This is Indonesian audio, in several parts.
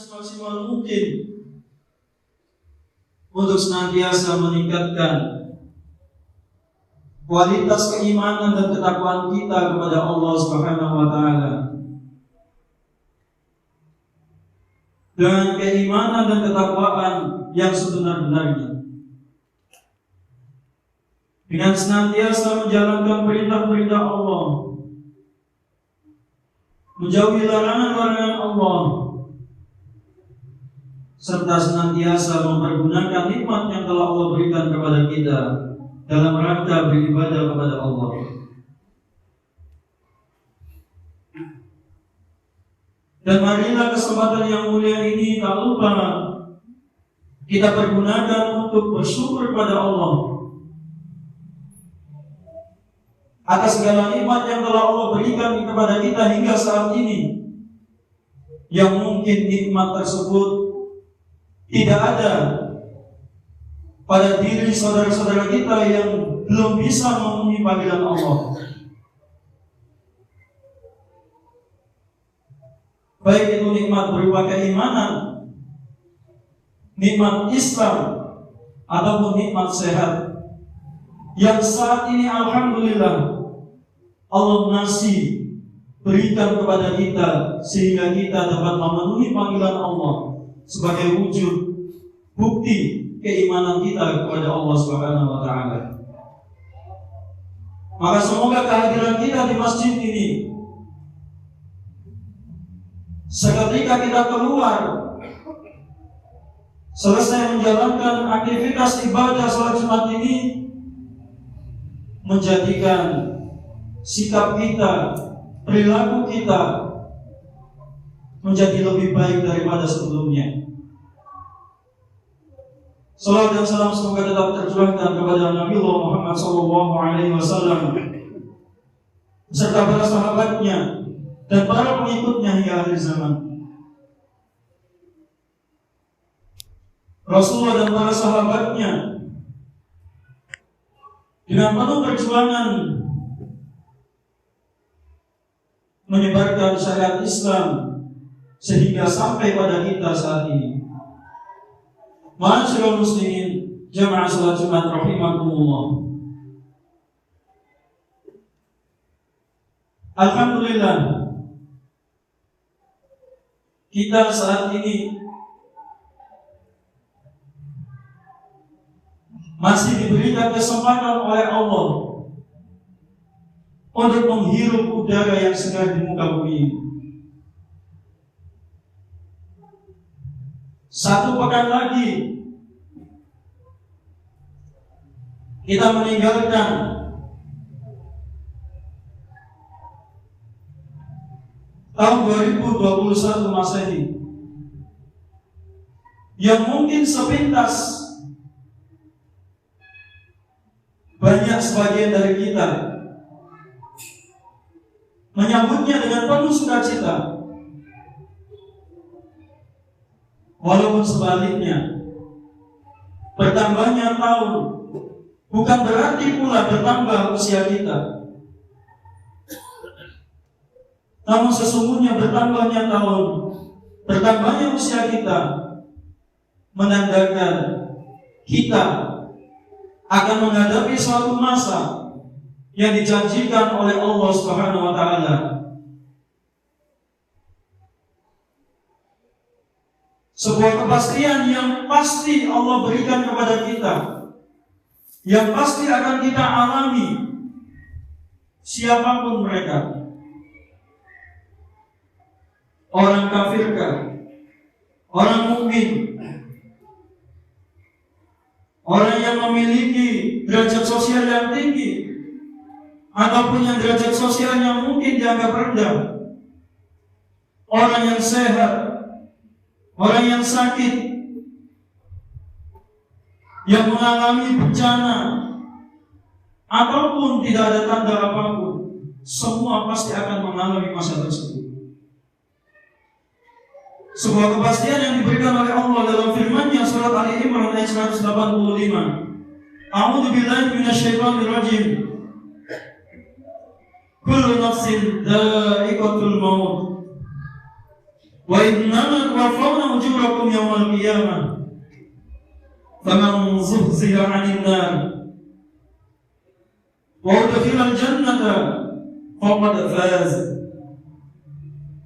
semaksimal mungkin untuk senantiasa meningkatkan kualitas keimanan dan ketakwaan kita kepada Allah Subhanahu wa taala. Dengan keimanan dan ketakwaan yang sebenar-benarnya. Dengan senantiasa menjalankan perintah-perintah Allah, menjauhi larangan-larangan Allah, serta senantiasa mempergunakan nikmat yang telah Allah berikan kepada kita dalam rangka beribadah kepada Allah. Dan marilah kesempatan yang mulia ini tak lupa kita pergunakan untuk bersyukur kepada Allah atas segala nikmat yang telah Allah berikan kepada kita hingga saat ini, yang mungkin nikmat tersebut tidak ada pada diri saudara-saudara kita yang belum bisa memenuhi panggilan Allah. Baik itu nikmat berupa keimanan, nikmat Islam, ataupun nikmat sehat, yang saat ini alhamdulillah Allah masih berikan kepada kita, sehingga kita dapat memenuhi panggilan Allah sebagai wujud bukti keimanan kita kepada Allah Subhanahu wa taala. Maka semoga kehadiran kita di masjid ini, seketika kita keluar selesai menjalankan aktivitas ibadah salat Jumat ini, menjadikan sikap kita, perilaku kita menjadi lebih baik daripada sebelumnya. Salawat dan salam semoga tetap tercurahkan kepada Nabi Muhammad SAW beserta para sahabatnya dan para pengikutnya hingga akhir zaman. Rasulullah dan para sahabatnya dengan penuh perjuangan menyebarkan syariat Islam sehingga sampai pada kita saat ini. Ma'asyiral muslimin, jamaah salat Jumat rahimakumullah. Alhamdulillah, kita saat ini masih diberikan kesempatan oleh Allah untuk menghirup udara yang segar di muka bumi ini. Satu pekan lagi kita meninggalkan tahun 2021 Masehi, yang mungkin sepintas banyak sebagian dari kita menyambutnya dengan penuh sukacita. Walaupun sebaliknya, bertambahnya tahun bukan berarti pula bertambah usia kita. Namun sesungguhnya bertambahnya tahun, bertambahnya usia kita menandakan kita akan menghadapi suatu masa yang dijanjikan oleh Allah Subhanahu wa taala. Sebuah kepastian yang pasti Allah berikan kepada kita, yang pasti akan kita alami siapapun mereka. Orang kafirkah, orang mukmin, orang yang memiliki derajat sosial yang tinggi, ataupun yang derajat sosialnya mungkin dianggap rendah, orang yang sehat, orang yang sakit, yang mengalami bencana, ataupun tidak ada tanda apapun, semua pasti akan mengalami masa tersebut. Sebuah kepastian yang diberikan oleh Allah dalam firman-Nya surat Ali Imran ayat 185. A'udzu billahi minasyaitonir rajim. Kullu nafsin dha'iqatul maut. Wa innama tuwaffawna ujurakum yawmal qiyamah. Faman zuhziha 'anil nar wa udkhila al-jannata faqad faz.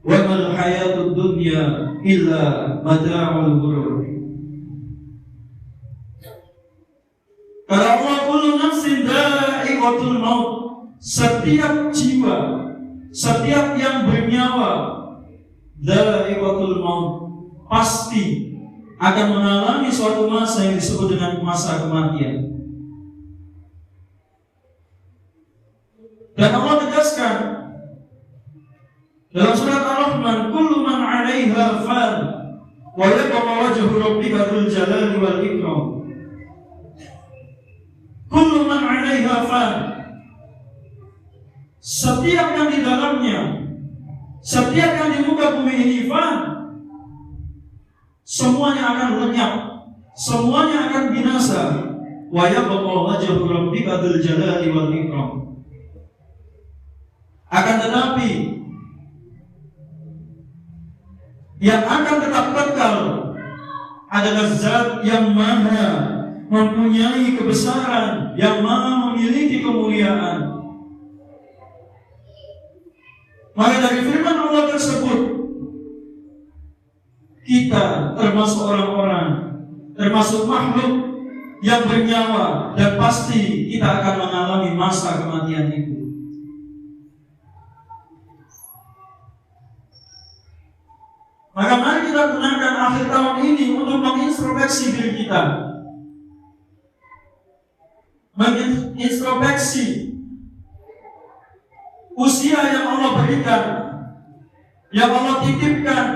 Wa mal hayatud dunya illa mata'ul ghurur. Kata Allah, kullu nafsin dha'iqatul maut. Setiap jiwa, setiap yang bernyawa, dha'iqatul maut, pasti akan mengalami suatu masa yang disebut dengan masa kematian. Dan Allah tegaskan dalam surat Ar-Rahman, kullu man 'alaiha fan wa yabqa wajhu rabbika dzul jalali wal ikram. Kullu man 'alaiha fan. Setiap yang di dalamnya, setiap yang di muka bumi ini fan, semuanya akan lenyap, semuanya akan binasa. Wa yabqa wajhu rabbika dzul jalali wal ikram. Akan tetapi yang akan tetap kekal adalah Zat yang Maha mempunyai kebesaran, yang Maha memiliki kemuliaan. Maka dari firman Allah tersebut, kita termasuk orang-orang, termasuk makhluk yang bernyawa, dan pasti kita akan mengalami masa kematian itu. Maka mari kita gunakan akhir tahun ini untuk mengintrospeksi diri kita, mengintrospeksi usia yang Allah berikan, yang Allah titipkan,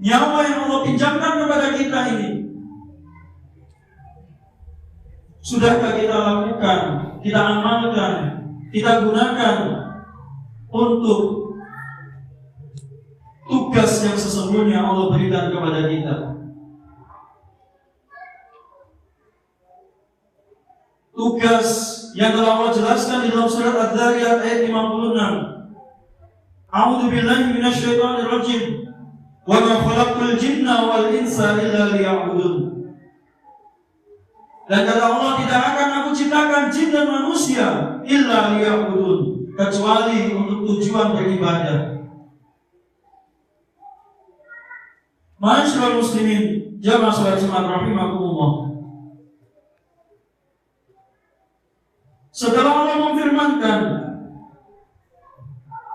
nyawa yang Allah pinjamkan kepada kita ini. Sudahkah kita lakukan, kita amalkan, kita gunakan untuk tugas yang sesungguhnya Allah berikan kepada kita? Tugas yang telah Allah jelaskan di dalam surat Az-Zariyat ayat 56. A'udzu billahi minasyaitonir rajim. Wa ma khalaqtul jinna wal insa illa liya'budun. Dan kata Allah, tidak akan aku ciptakan jin dan manusia illa liya'budun, kecuali untuk tujuan beribadah. Ma'asyiral muslimin, jamaah salat Jumat rahimakumullah. Setelah Allah memfirmankan,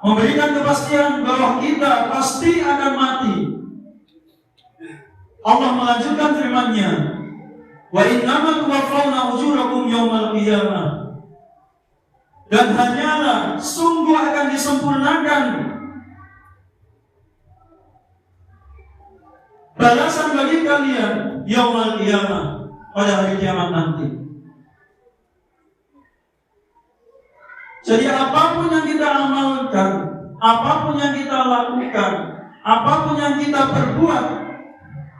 memberikan kepastian bahwa kita pasti akan mati, Allah melanjutkan firman-Nya, wa innama tuwaffawna ujurakum yawmal qiyamah. Dan hanyalah sungguh akan disempurnakan balasan bagi kalian yaumul qiyamah, pada hari kiamat nanti. Jadi apapun yang kita amalkan, apapun yang kita lakukan, apapun yang kita perbuat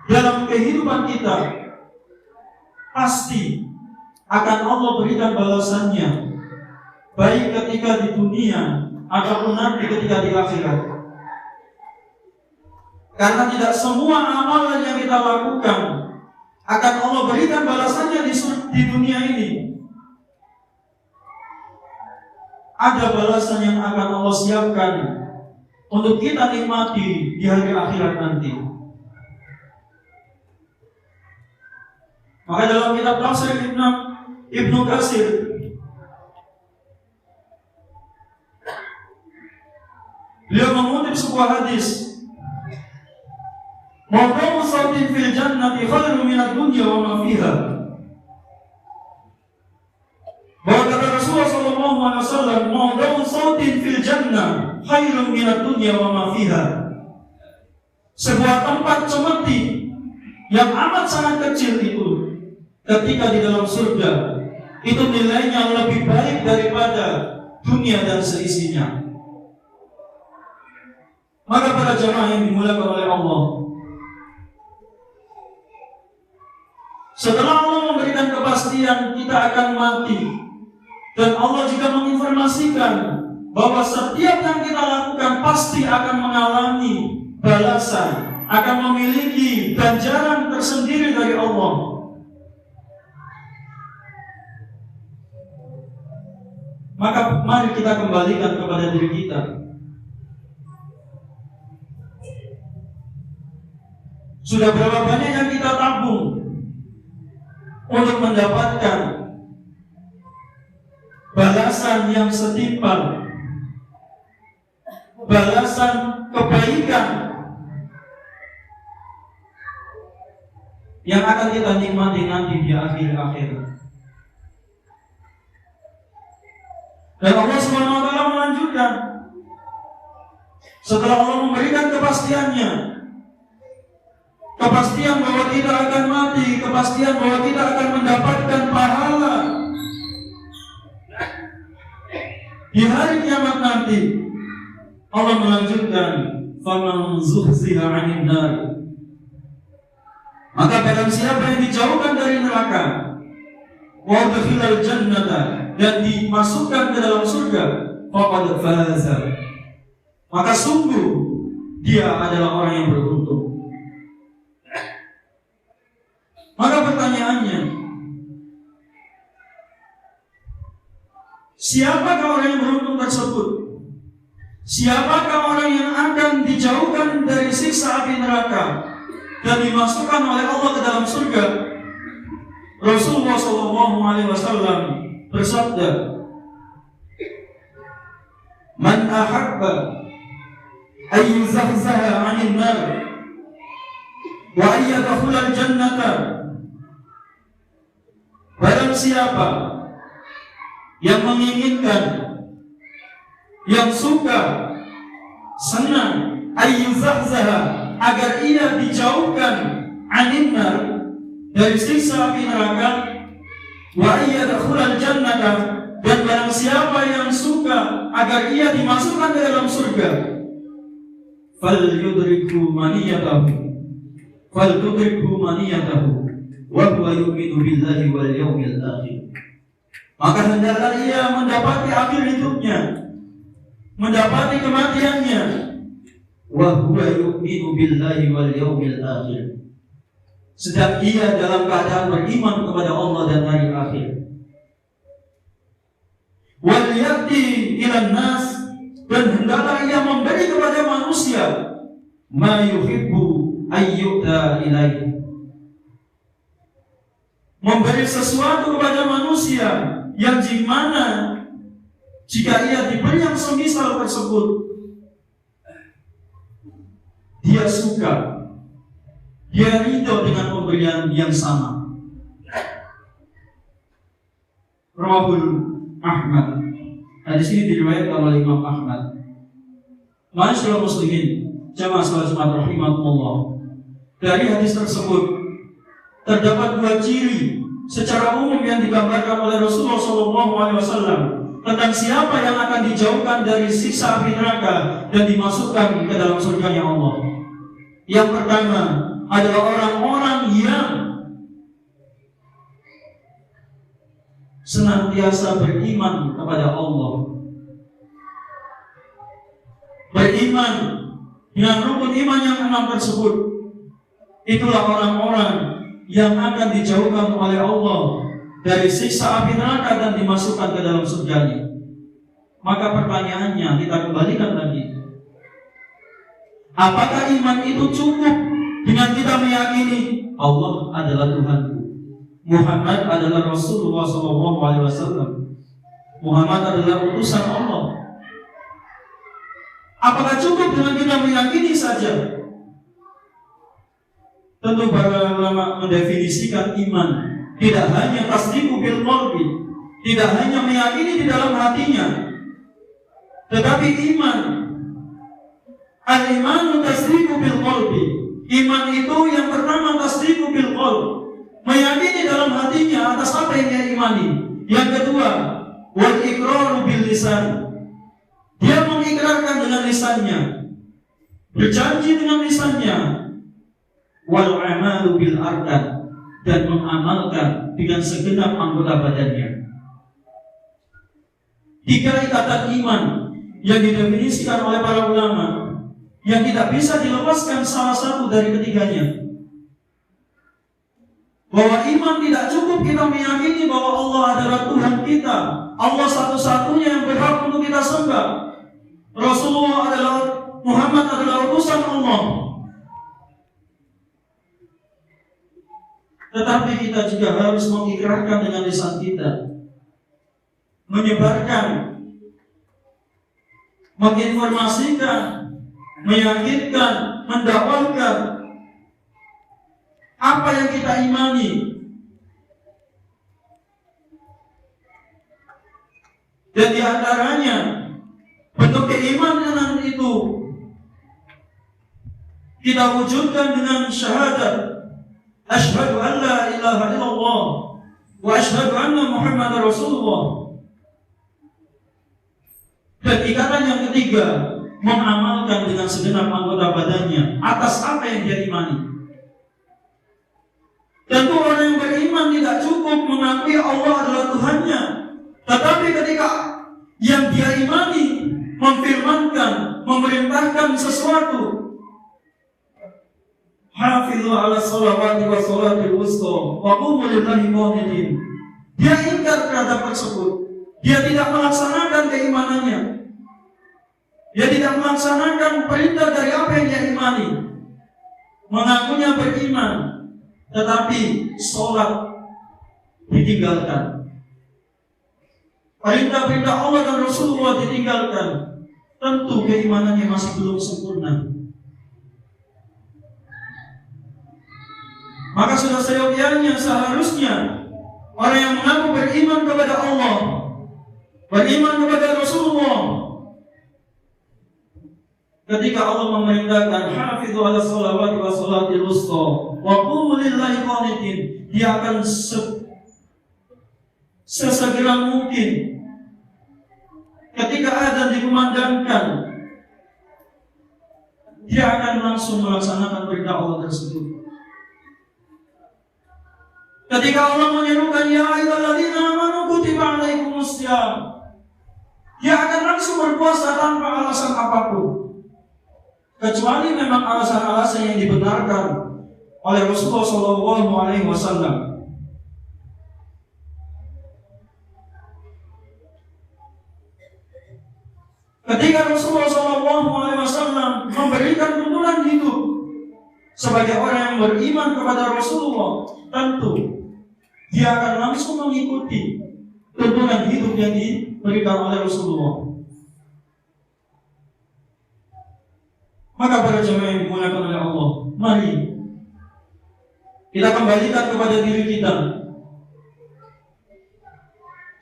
dalam kehidupan kita, pasti akan Allah berikan balasannya, baik ketika di dunia ataupun nanti ketika di akhirat. Karena tidak semua amalan yang kita lakukan akan Allah berikan balasannya di dunia ini. Ada balasan yang akan Allah siapkan untuk kita nikmati di hari akhirat nanti. Maka dalam kitab tafsir Ibnu Katsir, beliau mengutip sebuah hadis, mawdu'u sautin fil jannati khairun minad dunya wa ma fiha. Bahwa kata Rasulullah sallallahu alaihi wasallam, mawdu'u sautin fil jannah khairun minad dunya wa ma fiha. Sebuah tempat cemeti yang amat sangat kecil itu, ketika di dalam surga, itu nilainya lebih baik daripada dunia dan seisinya. Maka para jamaah yang dimuliakan oleh Allah, setelah Allah memberikan kepastian kita akan mati, dan Allah juga menginformasikan bahwa setiap yang kita lakukan pasti akan mengalami balasan, akan memiliki ganjaran tersendiri dari Allah. Maka mari kita kembalikan kepada diri kita. Sudah berapa banyak yang kita tabung untuk mendapatkan balasan yang setimpal, balasan kebaikan yang akan kita nikmati nanti di akhir-akhir. Dan Allah SWT melanjutkan, setelah Allah memberikan kepastiannya, kepastian bahwa kita akan mati, kepastian bahwa kita akan mendapatkan pahala di hari kiamat nanti, Allah melanjutkan, faman zuhziha 'anil nar, maka barang siapa yang dijauhkan dari neraka, wa udkhilal jannata, dan dimasukkan ke dalam surga, faqad faza, maka sungguh dia adalah orang yang beruntung. Maka pertanyaannya, siapakah orang yang beruntung tersebut? Siapakah orang yang akan dijauhkan dari siksa api neraka dan dimasukkan oleh Allah ke dalam surga? Rasulullah SAW bersabda, "Man ahabba an yuzahzaha 'anil nar wa an yadkhula al-jannata." Barang siapa yang menginginkan, yang suka, senang, ayyuzahzaha, agar ia dijauhkan 'anil nar, dari siksa api neraka, wa yadkhulul jannata, dan barang siapa yang suka agar ia dimasukkan ke dalam surga, falyudrikhu maniyatahu wa huwa yu'minu billahi wal yawmil akhir. Maka hendaklah ia mendapati akhir hidupnya, mendapati kematiannya, wa huwa yu'minu billahi wal yawmil akhir, sedang ia dalam keadaan beriman kepada Allah dan hari akhir. Wal yati ilan nas, dan hendaklah ia memberi kepada manusia ma yuhibbu ayyuta ilaihi, memberi sesuatu kepada manusia yang dimana jika ia diberi yang semisal tersebut, dia suka, dia ridho dengan pemberian yang sama. Rawahul Ahmad. Hadis ini diriwayatkan oleh Imam Ahmad. Masyaallah muslimin, jamaah salat Jumat rahimakumullah. Dari hadis tersebut terdapat dua ciri secara umum yang digambarkan oleh Rasulullah SAW tentang siapa yang akan dijauhkan dari siksa api neraka dan dimasukkan ke dalam surganya Allah. Yang pertama adalah orang-orang yang senantiasa beriman kepada Allah, beriman dengan rukun iman yang 6 tersebut. Itulah orang-orang yang akan dijauhkan oleh Allah dari siksa api neraka dan dimasukkan ke dalam surganya. Maka pertanyaannya, kita kembalikan lagi, apakah iman itu cukup dengan kita meyakini Allah adalah Tuhanku, Muhammad adalah Rasulullah SAW, Muhammad adalah utusan Allah? Apakah cukup dengan kita meyakini saja? Tentu para ulama mendefinisikan iman tidak hanya tasdiqu bil qalbi, tidak hanya meyakini di dalam hatinya, tetapi iman, al-imanu tasdiqu bil qalbi. Iman itu yang pertama tasdiqu bil qalbi, meyakini dalam hatinya atas apa yang dia imani. Yang kedua, wal iqraru bil lisan, dia mengikrarkan dengan lisannya, berjanji dengan lisannya. Wal amalu bil arkan, dan mengamalkan dengan segenap anggota badannya. 3 ikatan iman yang didefinisikan oleh para ulama yang tidak bisa dilepaskan salah satu dari ketiganya. Bahwa iman tidak cukup kita meyakini bahwa Allah adalah Tuhan kita, Allah satu-satunya yang berhak untuk kita sembah, Rasulullah adalah, Muhammad adalah utusan Allah. Tetapi kita juga harus mengikrarkan dengan lisan kita, menyebarkan, menginformasikan, meyakinkan, mendakwahkan apa yang kita imani. Dan di antaranya bentuk keimanan itu kita wujudkan dengan syahadat asyhadu an la ilaha illallah wa asyhadu anna Muhammadar Rasulullah. Dan ikatan yang ketiga, mengamalkan dengan segenap anggota badannya atas apa yang dia imani. Tentu orang yang beriman tidak cukup mengakui Allah adalah Tuhannya, tetapi ketika yang dia imani memfirmankan, memerintahkan sesuatu, hafizu ala sholawati wa sholatil wusta wa qumu lillahi qanitin, dia ingkar terhadap tersebut. Dia tidak melaksanakan keimanannya, dia tidak melaksanakan perintah dari apa yang dia imani. Mengakunya beriman, tetapi sholat ditinggalkan, perintah-perintah Allah dan Rasulullah ditinggalkan. Tentu keimanannya masih belum sempurna. Maka sudah seyogyanya, seharusnya orang yang mengaku beriman kepada Allah, beriman kepada Rasulullah, ketika Allah memerintahkan hafizu ala sholawati wa sholatil wusta wa qumu lillahi qanitin, dia akan sesegera mungkin ketika adzan dikumandangkan, dia akan langsung melaksanakan perintah Allah tersebut. Ketika Allah menyerukan ya ayyuhalladzina amanu kutiba alaikumus syiyam, dia akan langsung berpuasa tanpa alasan apapun, kecuali memang alasan-alasan yang dibenarkan oleh Rasulullah SAW. Ketika Rasulullah SAW memberikan tuntunan hidup sebagai orang yang beriman kepada Rasulullah, tentu dia akan langsung mengikuti tuntunan hidup yang diberikan oleh Rasulullah. Maka para jemaah yang dimuliakan oleh Allah, mari kita kembalikan kepada diri kita.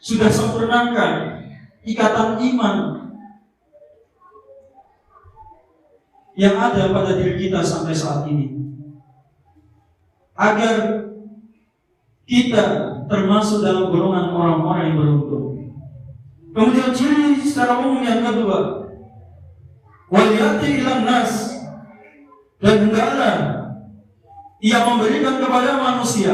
Sudah sempurnakan ikatan iman yang ada pada diri kita sampai saat ini, agar kita termasuk dalam golongan orang-orang yang beruntung. Kemudian ciri secara umum yang kedua, waliyati ilan nas, dan hendaklah ia memberikan kepada manusia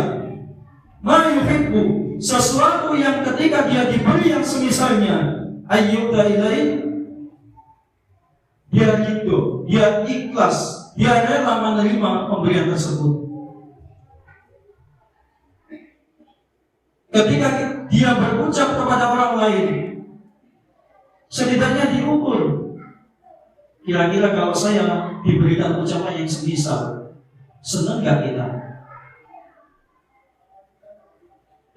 ma yuhibbu, sesuatu yang ketika dia diberi yang semisalnya, ayyuta ilaih, dia ridho, dia ikhlas, dia rela menerima pemberian tersebut. Ketika dia berucap kepada orang lain, setidaknya diukur, kira-kira kalau saya diberikan ucapan yang semisal, senang gak kita?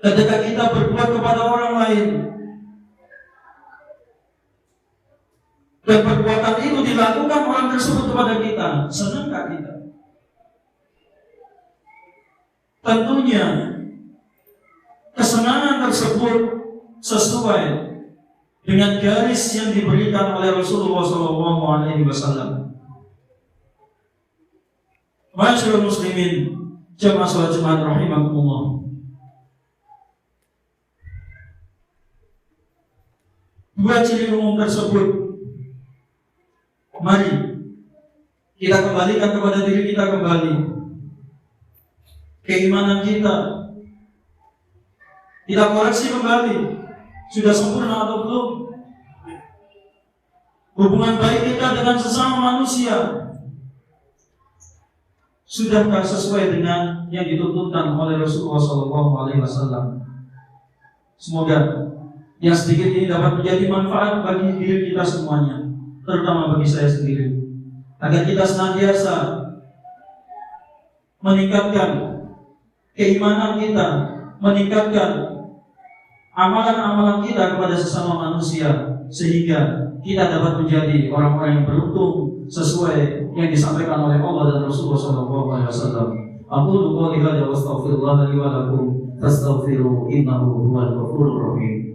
Ketika kita berbuat kepada orang lain dan perbuatan itu dilakukan orang tersebut kepada kita, senang gak kita? Tentunya kesenangan tersebut sesuai dengan garis yang diberikan oleh Rasulullah SAW. Masyaallah muslimin, jamaah salat Jumat rahimakumullah. Dua ciri umum tersebut, mari kita kembalikan kepada diri kita kembali. Keimanan kita koreksi kembali, sudah sempurna atau belum? hubungan baik kita dengan sesama manusia sudahkah sesuai dengan yang dituntunkan oleh Rasulullah SAW? Semoga yang sedikit ini dapat menjadi manfaat bagi diri kita semuanya, terutama bagi saya sendiri, agar kita senantiasa meningkatkan keimanan kita, meningkatkan amalan-amalan kita kepada sesama manusia, sehingga kita dapat menjadi orang-orang yang beruntung sesuai yang disampaikan oleh Allah dan Rasulullah SAW. Aqulu qouli hadza wa astaghfirullah li wa lakum fastaghfiru innahu huwal ghafurur rahim.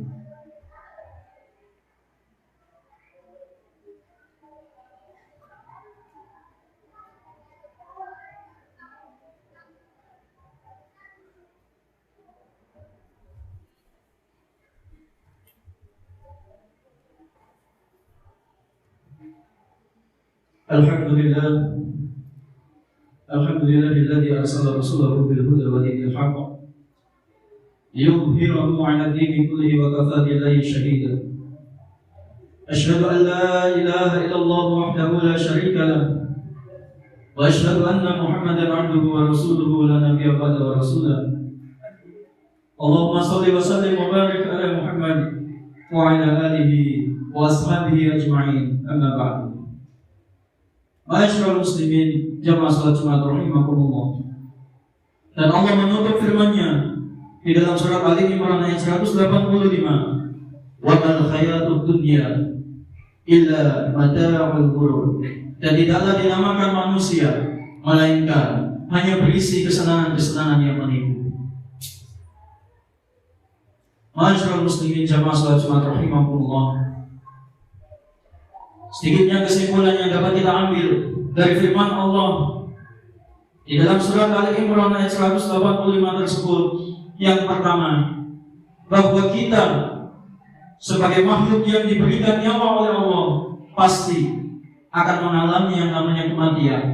Alhamdulillah, alhamdulillahilladzi arsala rasulahu bil huda wa dinil haqq liyudhhirahu 'ala ad-dini kullihi wa kafaa billahi shahida. Asyhadu an la ilaha illallah wahdahu la syarika lah wa asyhadu anna Muhammadan 'abduhu wa rasuluhu la nabiyya ba'da wa rasulah. Allahumma shalli wa sallim wa barik ala Muhammad wa ala alihi wa ashabihi ajma'in. Amma ba'du. Ma'asyiral muslimin, jamaah salat Jumat rahimakumullah. Dan Allah menutup firman-Nya di dalam surat Ali Imran ayat 185, "Wa mal hayatud dunya illa mata'ul ghurur." Dan tidaklah dinamakan manusia melainkan hanya berisi kesenangan-kesenangan yang menipu. Ma'asyiral muslimin, jamaah salat Jumat rahimakumullah. Sedikitnya kesimpulan yang dapat kita ambil dari firman Allah di dalam surat Al-Imran ayat 185 tersebut, yang pertama, bahwa kita sebagai makhluk yang diberikan nyawa oleh Allah pasti akan mengalami yang namanya kematian.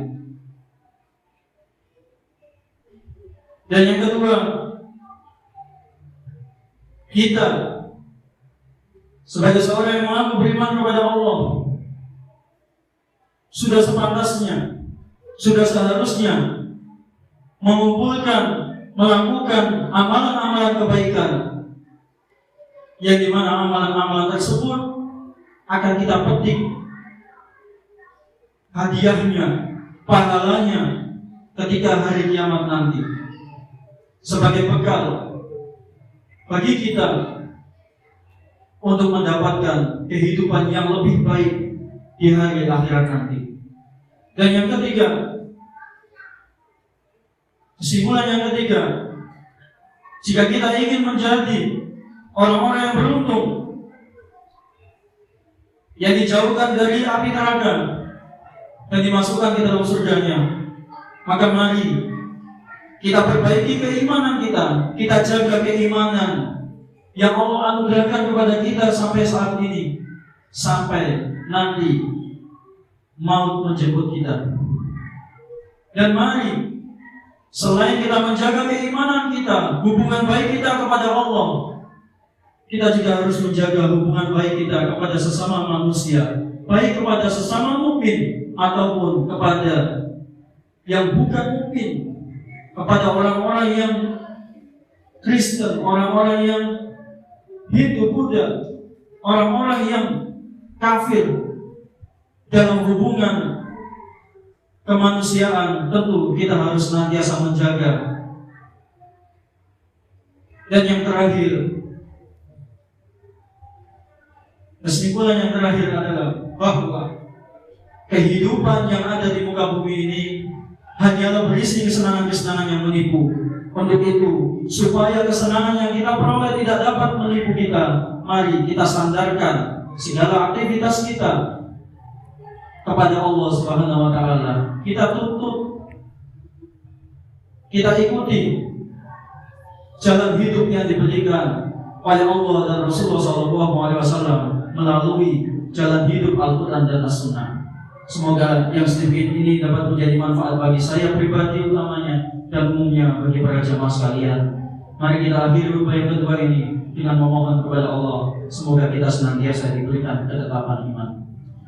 Dan yang kedua, kita sebagai seorang yang mengaku beriman kepada Allah sudah sepantasnya, sudah seharusnya mengumpulkan, melakukan amalan-amalan kebaikan, yang dimana amalan-amalan tersebut akan kita petik hadiahnya, pahalanya ketika hari kiamat nanti, sebagai bekal bagi kita untuk mendapatkan kehidupan yang lebih baik di hari akhirat nanti. Dan yang ketiga, kesimpulan yang ketiga, jika kita ingin menjadi orang-orang yang beruntung, yang dijauhkan dari api neraka dan dimasukkan ke dalam surganya, maka mari kita perbaiki keimanan kita jaga keimanan yang Allah anugerahkan kepada kita sampai saat ini, sampai nanti maut menjemput kita. Dan mari, selain kita menjaga keimanan kita, hubungan baik kita kepada Allah, kita juga harus menjaga hubungan baik kita kepada sesama manusia, baik kepada sesama mukmin ataupun kepada yang bukan mukmin, kepada orang-orang yang Kristen, orang-orang yang Hindu, Buddha, orang-orang yang kafir. Dalam hubungan kemanusiaan tentu kita harus senantiasa menjaga. Dan yang terakhir, kesimpulan yang terakhir adalah bahwa kehidupan yang ada di muka bumi ini hanyalah berisi kesenangan-kesenangan yang menipu. Untuk itu, supaya kesenangan yang kita peroleh tidak dapat menipu kita, mari kita sandarkan segala aktivitas kita kepada Allah Subhanahu wa taala. Kita tuntut, kita ikuti jalan hidup yang diberikan oleh Allah dan Rasulullah SAW melalui jalan hidup Al-Quran dan As-Sunnah. Semoga yang sedikit ini dapat menjadi manfaat bagi saya pribadi utamanya dan umumnya bagi para jamaah sekalian. Mari kita akhiri upaya yang kedua ini dengan memohon kepada Allah, semoga kita senantiasa diberikan ketetapan iman.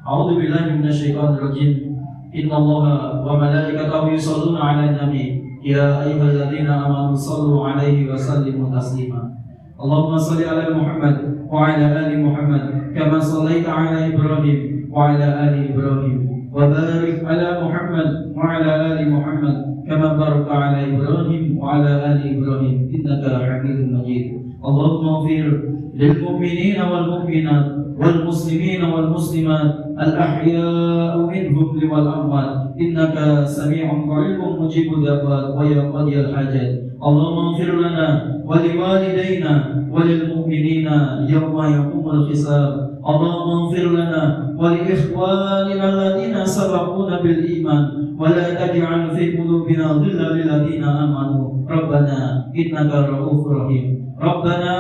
A'udzu billahi minasyaitonir rajim. Innallaha wa malaikatahu yusholluna 'alan nabi. Ya ayyuhalladzina amanu shallu 'alaihi wa sallimu taslima. Allahumma shalli 'ala Muhammad wa 'ala ali Muhammad kama shallaita 'ala Ibrahim wa 'ala ali Ibrahim. Wa barik 'ala Muhammad wa 'ala ali Muhammad kama barakta 'ala Ibrahim wa 'ala ali Ibrahim innaka Hamidum Majid. Allahumma ighfir lil mu'minina wal mu'minat wal muslimina wal muslimat al-ahya'u minhum wal amwat innaka sami'un qaribun mujibud da'wat wa ya qadiyal hajat. Allahumma ighfir lana wa liwalidayna wa lil mu'minina yawma yaqumul hisab. Allahumma ighfir lana wa li ikhwanina alladhina sabaquna bil iman wa la taj'al fi qulubina ghillan lil ladzina amanu rabbana innaka ra'ufur rahim. Rabbana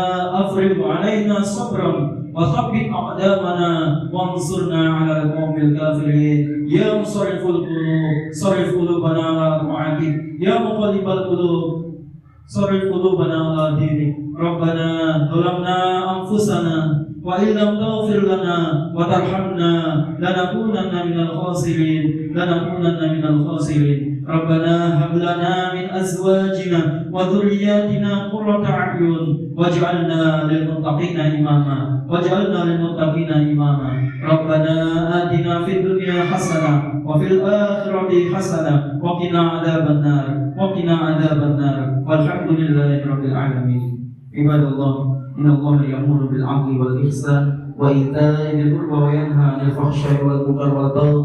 afrigh 'alaina sabran wa thabbit aqdamana wansurna 'alal qaumil kafirin. Ya musarriful qulub sarrif qulubana 'ala ta'atik. Ya muqallibal qulub sarrif qulubana 'ala dinik. Rabbana zalamna anfusana wa illam taghfir lana wa tarhamna lanakunanna minal khasirin. Rabbana hab lana min azwajina wa dhurriyyatina qurrata a'yun waj'alna lil muttaqina imama. Rabbana atina fid dunya hasanah wa fil akhirati hasanah wa qina adzabannar. Walhamdulillahi rabbil alamin. Ibadallah, innallaha ya'muru bil 'adli wal ihsan wa ita'i dzil qurba wa yanha 'anil fahsya'i wal munkari wal baghi.